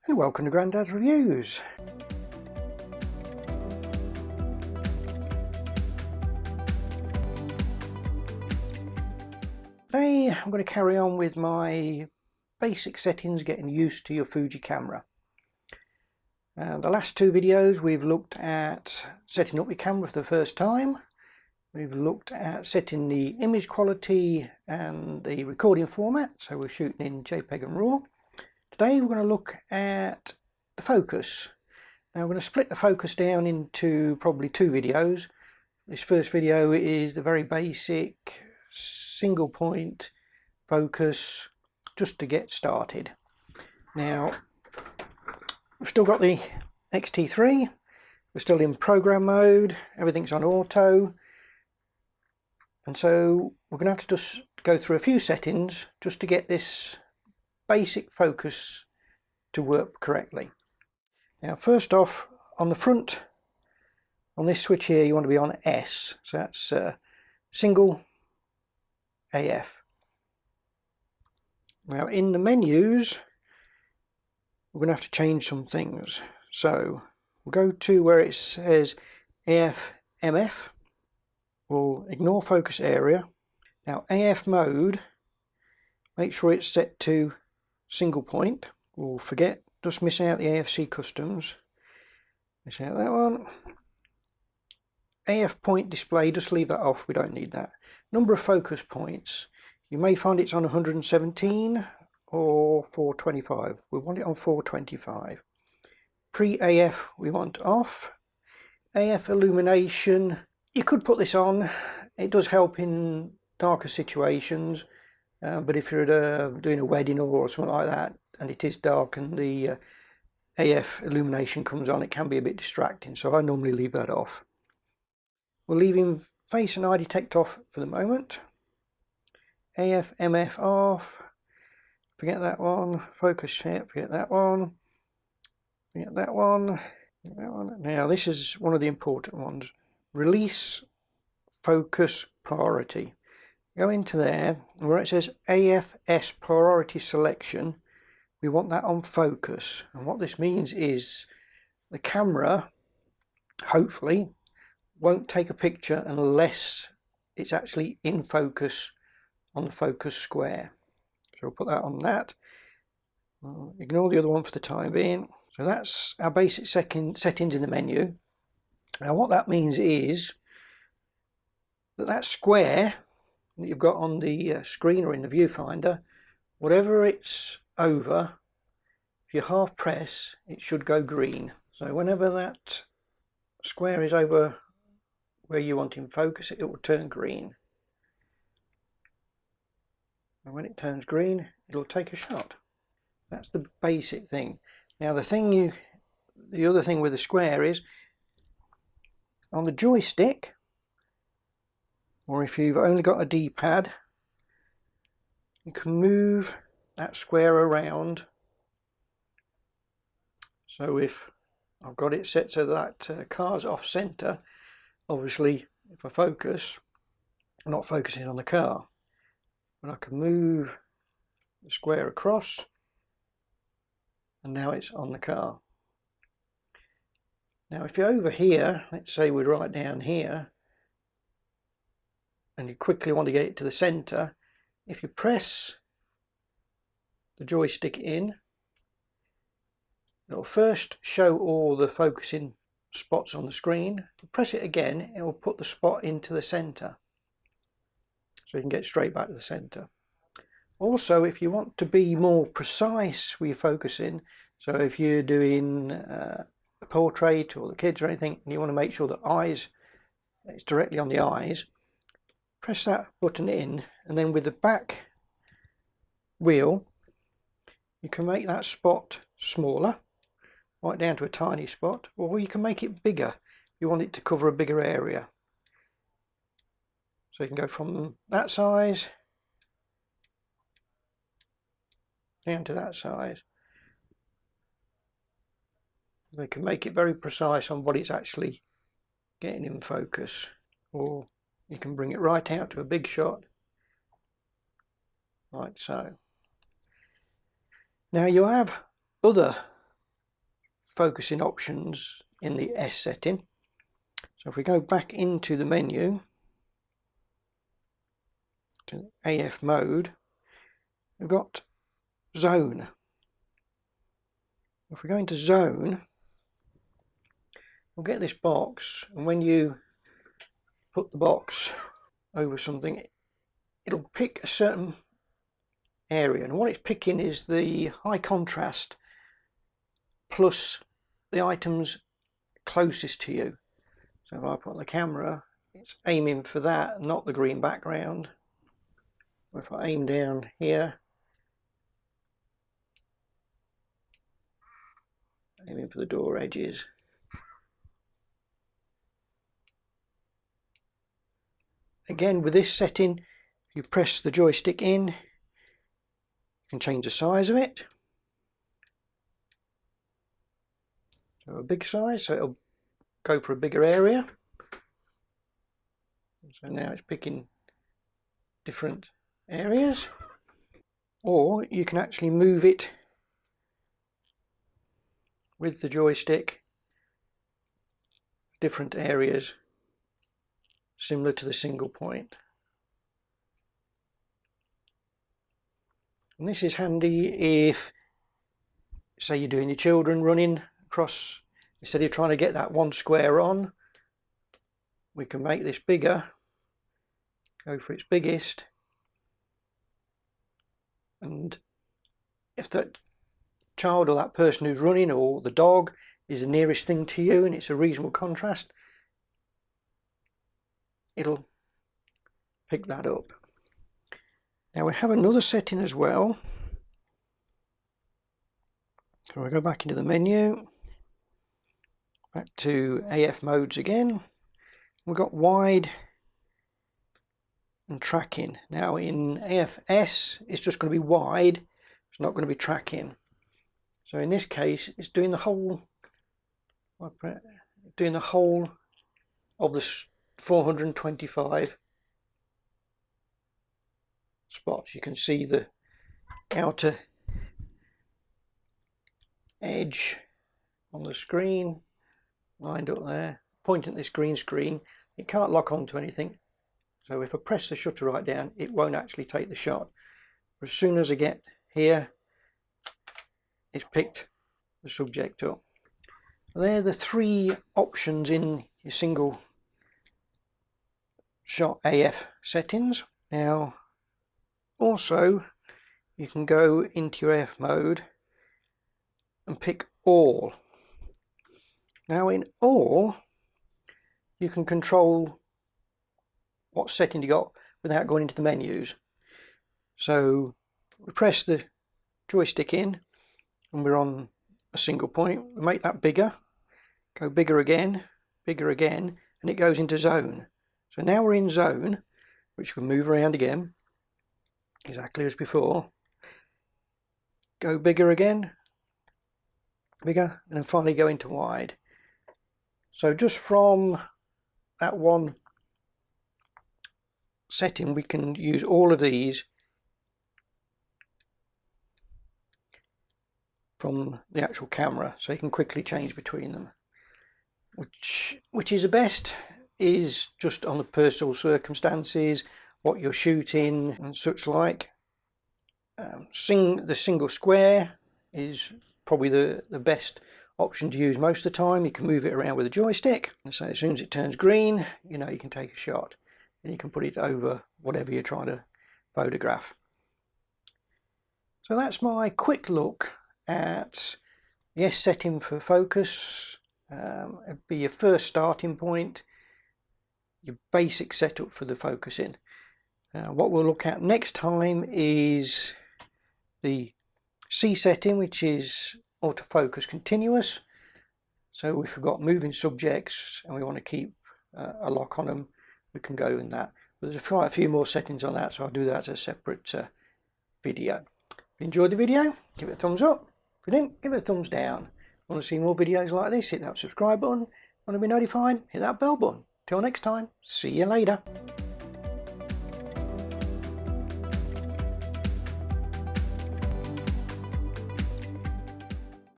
and welcome to Grandad's Reviews. Today I'm going to carry on with my basic settings, getting used to your Fuji camera. The last two videos we've looked at setting up your camera for the first time. We've looked at setting the image quality and the recording format, so we're shooting in JPEG and RAW. Today we're going to look at the focus. Now we're going to split the focus down into probably two videos. This first video is the very basic single point focus, just to get started. Now we've still got the X-T3, we're still in program mode, everything's on auto, and so we're going to have to just go through a few settings just to get this basic focus to work correctly. Now first off, on the front, on this switch here, you want to be on S, so that's single AF. Now in the menus we're going to have to change some things, so we'll go to where it says AF MF. We'll ignore focus area. Now AF mode, make sure it's set to single point. We'll forget, just miss out the AFC customs, miss out that one. AF point display, just leave that off, we don't need that. Number of focus points, you may find it's on 117 or 425. We want it on 425. Pre-AF we want off. AF illumination, you could put this on, it does help in darker situations, but if you're doing a wedding or something like that and it is dark and the AF illumination comes on, it can be a bit distracting, so I normally leave that off. We're leaving face and eye detect off for the moment. AF MF off, forget that one. Focus set, forget that one, forget that one, forget that one. Now this is one of the important ones. Release focus priority. Go into there, and where it says AFS priority selection, we want that on focus. And what this means is the camera, hopefully, won't take a picture unless it's actually in focus on the focus square. So we'll put that on that. We'll ignore the other one for the time being. So that's our basic settings in the menu. Now what that means is that square that you've got on the screen or in the viewfinder, whatever it's over, if you half press, it should go green. So whenever that square is over where you want in focus, it will turn green. And when it turns green, it'll take a shot. That's the basic thing. Now the other thing with the square is, on the joystick, or if you've only got a D-pad, you can move that square around. So if I've got it set so that car's off center, obviously if I focus, I'm not focusing on the car, but I can move the square across and now it's on the car. Now if you're over here, let's say we're right down here and you quickly want to get it to the center, if you press the joystick in, it'll first show all the focusing spots on the screen. Press it again, it will put the spot into the center, so you can get straight back to the center. Also, if you want to be more precise with your focusing, so if you're doing a portrait or the kids or anything and you want to make sure that it's directly on the eyes, press that button in, and then with the back wheel you can make that spot smaller, right down to a tiny spot, or you can make it bigger if you want it to cover a bigger area. So you can go from that size down to that size. You can make it very precise on what it's actually getting in focus, or you can bring it right out to a big shot like so. Now you have other focusing options in the S setting. So if we go back into the menu to AF mode, we've got zone. If we go into zone, we'll get this box, and when you put the box over something, it'll pick a certain area, and what it's picking is the high contrast plus the items closest to you. So if I put the camera, it's aiming for that, not the green background. If I aim down here, aiming for the door edges. Again, with this setting, if you press the joystick in, you can change the size of it. So a big size, so it'll go for a bigger area. So now it's picking different areas. Or you can actually move it with the joystick different areas, similar to the single point. And this is handy if, say, you're doing your children running across, instead of trying to get that one square on, we can make this bigger, go for its biggest, and if that child or that person who's running or the dog is the nearest thing to you and it's a reasonable contrast, it'll pick that up. Now we have another setting as well. So I go back into the menu, back to AF modes again. We've got wide and tracking. Now in AFS it's just going to be wide, it's not going to be tracking. So in this case it's doing the whole of the 425 spots. You can see the outer edge on the screen lined up there, pointing at this green screen. It can't lock onto anything, so if I press the shutter right down, it won't actually take the shot. But as soon as I get here, it's picked the subject up. They're the three options in your single shot AF settings. Now also you can go into your AF mode and pick all. Now in all you can control what setting you got without going into the menus. So we press the joystick in and we're on a single point, we make that bigger, go bigger again, and it goes into zone. So now we're in zone, which can move around again exactly as before. Go bigger again, bigger, and then finally go into wide. So just from that one setting we can use all of these from the actual camera, so you can quickly change between them. Which is the best is just on the personal circumstances, what you're shooting and such like. The single square is probably the best option to use most of the time. You can move it around with a joystick, and so as soon as it turns green, you know you can take a shot and you can put it over whatever you're trying to photograph. So that's my quick look at the S setting for focus. It'd be your first starting point, your basic setup for the focusing. What we'll look at next time is the C setting, which is autofocus continuous. So if we've got moving subjects and we want to keep a lock on them, we can go in that. But there's quite a few more settings on that, so I'll do that as a separate video. If you enjoyed the video, give it a thumbs up. If you didn't, give it a thumbs down. Want to see more videos like this, hit that subscribe button. Want to be notified, hit that bell button. Till next time, see you later.